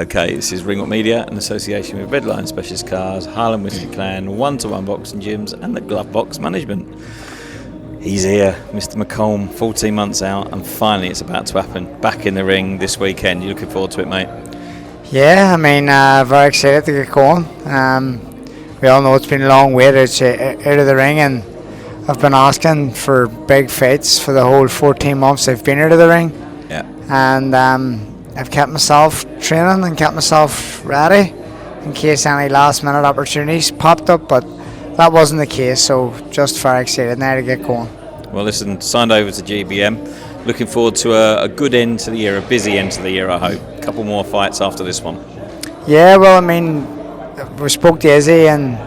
Okay, this is Ring Up Media in association with Redline Specialist Cars, Harlem Whiskey Clan, One-to-One Boxing Gyms and the Glove Box Management. He's here, Mr. McComb, 14 months out, and finally it's about to happen. Back in the ring this weekend. You looking forward to it, mate? Yeah, I mean, very excited to get going. We all know it's been a long wait out of the ring, and I've been asking for big fights for the whole 14 months I've been out of the ring. Yeah. And I've kept myself training and kept myself ready in case any last minute opportunities popped up, but that wasn't the case, so just very excited now to get going. Well, listen, signed over to GBM. Looking forward to a good end to the year, a busy end to the year, I hope. A couple more fights after this one. Yeah, well, I mean, we spoke to Izzy, and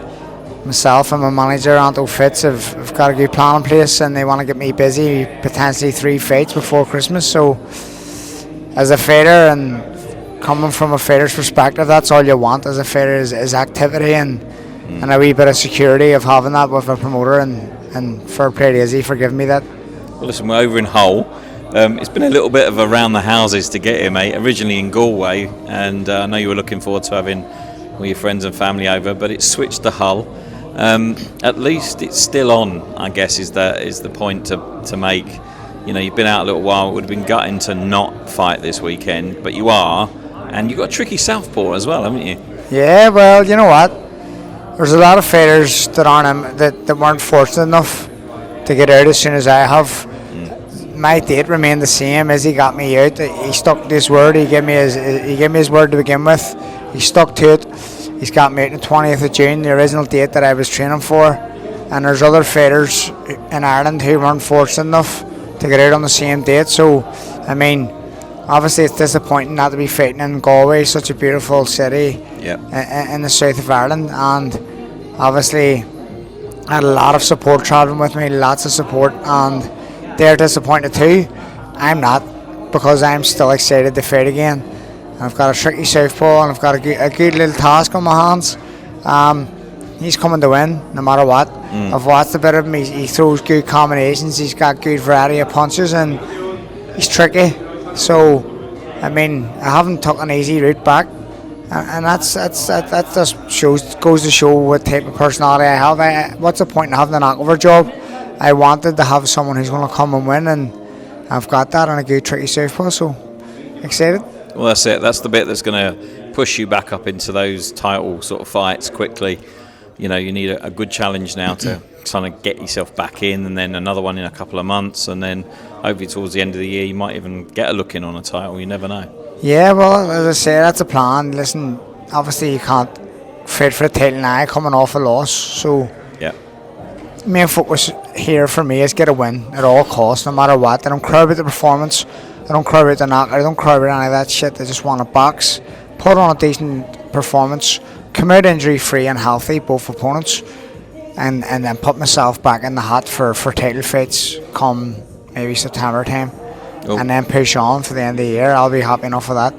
myself and my manager, Anto Fitz, have got a good plan in place, and they want to get me busy, potentially 3 fights before Christmas. So as a fighter, and coming from a fighter's perspective, that's all you want as a fighter is activity and a wee bit of security of having that with a promoter, and fair play to Izzy for giving me that. Well, listen, we're over in Hull. It's been a little bit of around the houses to get here, mate. Originally in Galway, and I know you were looking forward to having all your friends and family over, but it's switched to Hull. At least it's still on, I guess, is the point to make. You know, you've been out a little while. It would have been gutting to not fight this weekend, but you are, and you've got a tricky southpaw as well, haven't you? Yeah, well, you know what? There's a lot of fighters that weren't fortunate enough to get out as soon as I have. My date remained the same as he got me out. He stuck to his word. He gave me his word to begin with. He stuck to it. He's got me out on the 20th of June, the original date that I was training for. And there's other fighters in Ireland who weren't fortunate enough to get out on the same date. So, I mean, obviously it's disappointing not to be fighting in Galway, such a beautiful city in the south of Ireland. And obviously I had a lot of support travelling with me, lots of support, and they're disappointed too. I'm not, because I'm still excited to fight again. I've got a tricky southpaw, and I've got a good little task on my hands. He's coming to win no matter what. I've watched a bit of him. He throws good combinations. He's got good variety of punches, and he's tricky. So, I mean, I haven't took an easy route back, and that just goes to show what type of personality I have. What's the point in having a knockover job? I wanted to have someone who's going to come and win, and I've got that on a good tricky southpaw. So, excited. Well, that's it. That's the bit that's going to push you back up into those title sort of fights quickly. You know, you need a good challenge now to kind of get yourself back in, and then another one in a couple of months, and then hopefully towards the end of the year you might even get a look in on a title. You never know. Yeah, well, as I say, that's a plan. Listen, obviously you can't fight for the title now coming off a loss, so yeah. Main focus here for me is get a win at all costs, no matter what. I don't care about the performance, I don't care about the knockout, I don't care about any of that shit. I just want to box, put on a decent performance, come out injury free and healthy, both opponents, and then put myself back in the hat for title fights come maybe September time. And then push on for the end of the year. I'll be happy enough with that.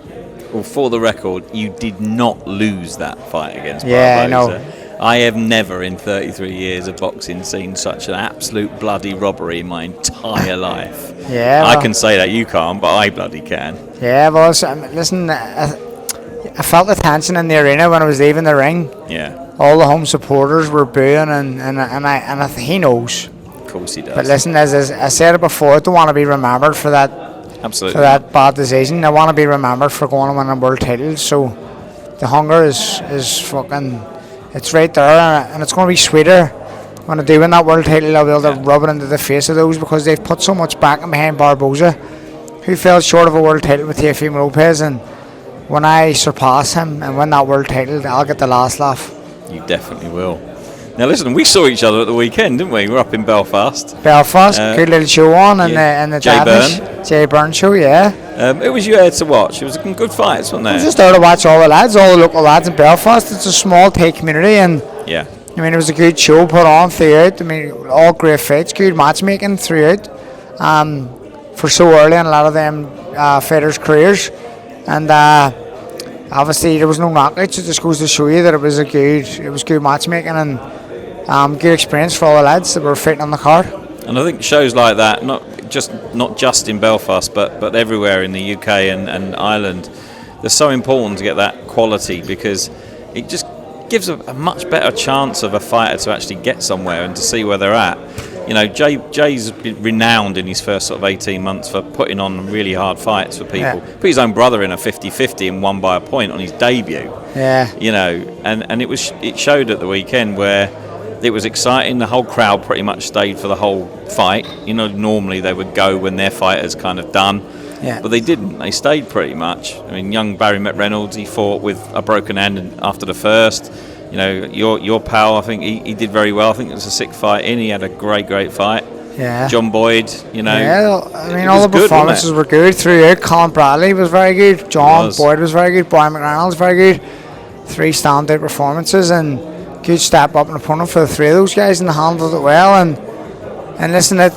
Well, for the record, you did not lose that fight against Barboza. Yeah, I know. I have never in 33 years of boxing seen such an absolute bloody robbery in my entire life. Yeah, I can say that, you can't, but I bloody can. Yeah, well, listen, I felt the tension in the arena when I was leaving the ring. Yeah. All the home supporters were booing, and he knows. Of course he does. But listen, as I said it before, I don't want to be remembered for that. Absolutely. For that bad decision. I want to be remembered for going and winning world titles. So the hunger is fucking, it's right there, and it's going to be sweeter when I do win that world title. I'll be able to rub it into the face of those, because they've put so much backing behind Barboza, who fell short of a world title with Teofimo Lopez, and when I surpass him and win that world title, I'll get the last laugh. You definitely will. Now listen, we saw each other at the weekend, didn't we? We were up in Belfast. Good little show on, and the Jay Byrne show, yeah. It was you there to watch. It was good fights, wasn't there? I was just there to watch all the local lads in Belfast. It's a small tight community, and yeah. I mean, it was a good show put on throughout. I mean, all great fights, good matchmaking throughout. For so early in a lot of them fighters' careers, and obviously there was no knockouts. It just goes to show you that it was good matchmaking, and good experience for all the lads that were fighting on the card. And I think shows like that, not just in Belfast, but everywhere in the UK and Ireland, they're so important to get that quality, because it just gives a much better chance of a fighter to actually get somewhere and to see where they're at. You know, Jay's been renowned in his first sort of 18 months for putting on really hard fights for people. Yeah. Put his own brother in a 50-50 and won by a point on his debut. Yeah. You know, and it showed at the weekend where it was exciting. The whole crowd pretty much stayed for the whole fight. You know, normally they would go when their fighter's kind of done. Yeah. But they didn't. They stayed pretty much. I mean, young Barry McReynolds, he fought with a broken hand after the first. You know, your pal, I think he did very well. I think it was a sick fight in. He had a great fight. Yeah. John Boyd, you know. Yeah, I mean, all the performances were good throughout. Colin Bradley was very good. John Boyd was very good. Brian McReynolds very good. 3 standout performances and good step up and opponent for the 3 of those guys, and they handled it well. And listen, that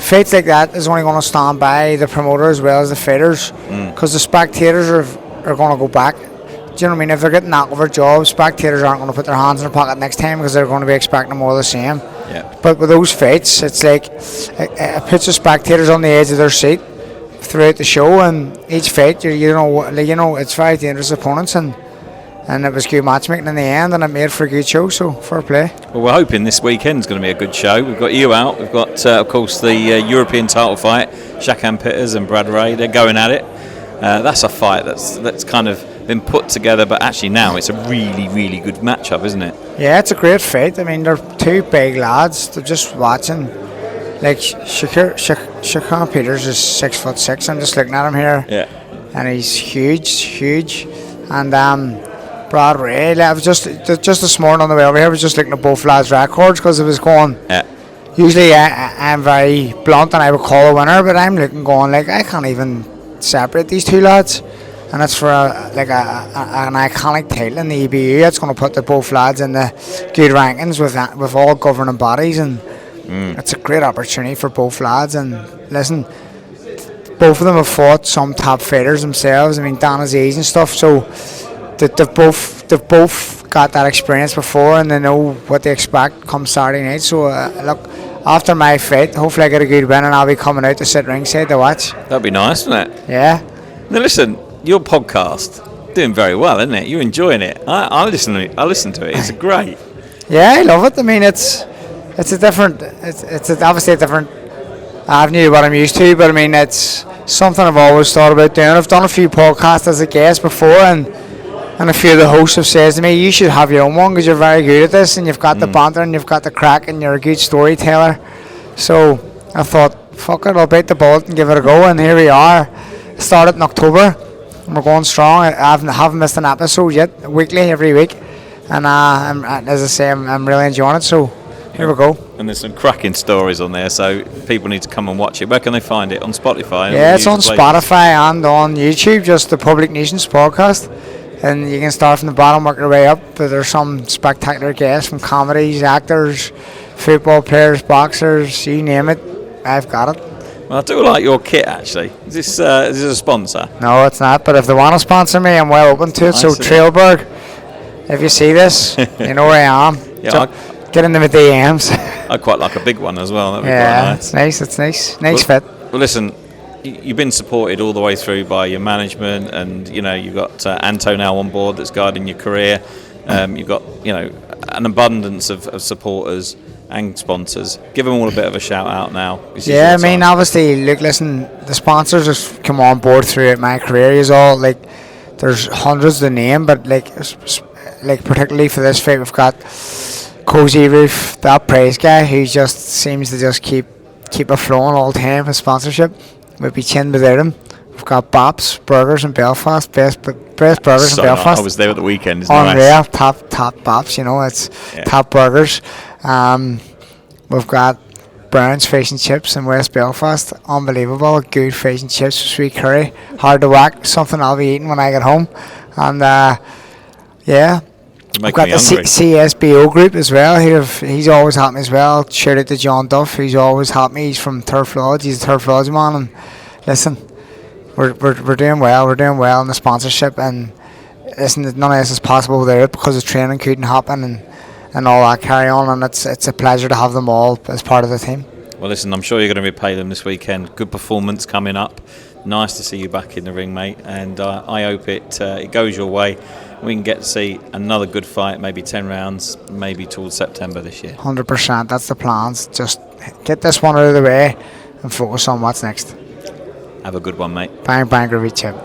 fights like that is only going to stand by the promoter as well as the fighters, because the spectators are going to go back. Do you know what I mean? If they're getting knocked over jobs, spectators aren't going to put their hands in their pocket next time, because they're going to be expecting more of the same. Yeah. But with those fights, it's like it puts the spectators on the edge of their seat throughout the show, and each fight, you know, it's very dangerous opponents, and it was good matchmaking in the end, and it made for a good show. So fair play. Well, we're hoping this weekend's going to be a good show. We've got you out. We've got, of course, the European title fight. Shakan Pitters and Brad Ray. They're going at it. That's a fight that's kind of been put together, but actually now it's a really good matchup, isn't it? Yeah, it's a great fight. I mean, they're 2 big lads. They're just watching. Like Shakan Pitters is 6'6". I'm just looking at him here. Yeah. And he's huge. And Brad Ray, I was just this morning on the way over here, I was just looking at both lads' records, because it was going. Yeah. Usually I'm very blunt and I would call a winner, but I'm looking going like I can't even separate these 2 lads, and it's for an iconic title in the EBU. It's going to put the both lads in the good rankings with all governing bodies, and it's a great opportunity for both lads. And listen, both of them have fought some top fighters themselves. I mean, Dan Aziz and stuff, so they've both got that experience before, and they know what they expect come Saturday night. So look, after my fight, hopefully I get a good win, and I'll be coming out to sit ringside to watch. That'd be nice, wouldn't it? Yeah. Now listen, your podcast doing very well, isn't it? You're enjoying it. I listen to it. It's great. Yeah, I love it. I mean, it's a different, it's obviously a different avenue to what I'm used to, but I mean, it's something I've always thought about doing. I've done a few podcasts as a guest before, and a few of the hosts have said to me, you should have your own one, because you're very good at this, and you've got the banter, and you've got the crack, and you're a good storyteller. So I thought, fuck it, I'll bite the bullet and give it a go, and here we are. Started in October, and we're going strong. I haven't missed an episode yet, weekly, every week, and as I say, I'm really enjoying it, so here we go. And there's some cracking stories on there, so people need to come and watch it. Where can they find it? On Spotify? Yeah, it's on Spotify and on YouTube, just the Public Nuisance podcast. And you can start from the bottom, work your way up. But there's some spectacular guests from comedies, actors, football players, boxers, you name it. I've got it. Well, I do like your kit, actually. Is this a sponsor? No, it's not. But if they want to sponsor me, I'm well open to it. So Trailberg, if you see this, you know where I am. Yeah, get into the DMs. I quite like a big one as well. That'd be quite nice. It's nice. It's nice. Nice fit. Well, listen. You've been supported all the way through by your management, and you know you've got Anto now on board that's guiding your career. You've got an abundance of supporters and sponsors. Give them all a bit of a shout out now. Yeah, I mean, obviously, look, listen, the sponsors have come on board throughout my career. Is all like there's hundreds to name, but like particularly for this fight, we've got Cozy Roof, that prize guy who just seems to just keep it flowing all the time with sponsorship. We'd be chin without him. We've got Bob's Burgers in Belfast, best burgers in Belfast. I was there at the weekend. Unreal, top Bob's. You know, it's top burgers. We've got Brown's Fish and Chips in West Belfast. Unbelievable, good fish and chips with sweet curry. Hard to whack. Something I'll be eating when I get home. And we've got the CSBO group as well. He's always helped me as well. Shout out to John Duff, who's always helped me. He's from Turf Lodge. He's a Turf Lodge man. And listen, we're doing well. We're doing well in the sponsorship. And listen, none of this is possible without it, because the training couldn't happen and all that carry on. And it's a pleasure to have them all as part of the team. Well, listen, I'm sure you're going to repay them this weekend. Good performance coming up. Nice to see you back in the ring, mate. And I hope it goes your way. We can get to see another good fight, maybe 10 rounds, maybe towards September this year. 100%, that's the plans. Just get this one out of the way and focus on what's next. Have a good one, mate. Bang, bang, Gravy Chip.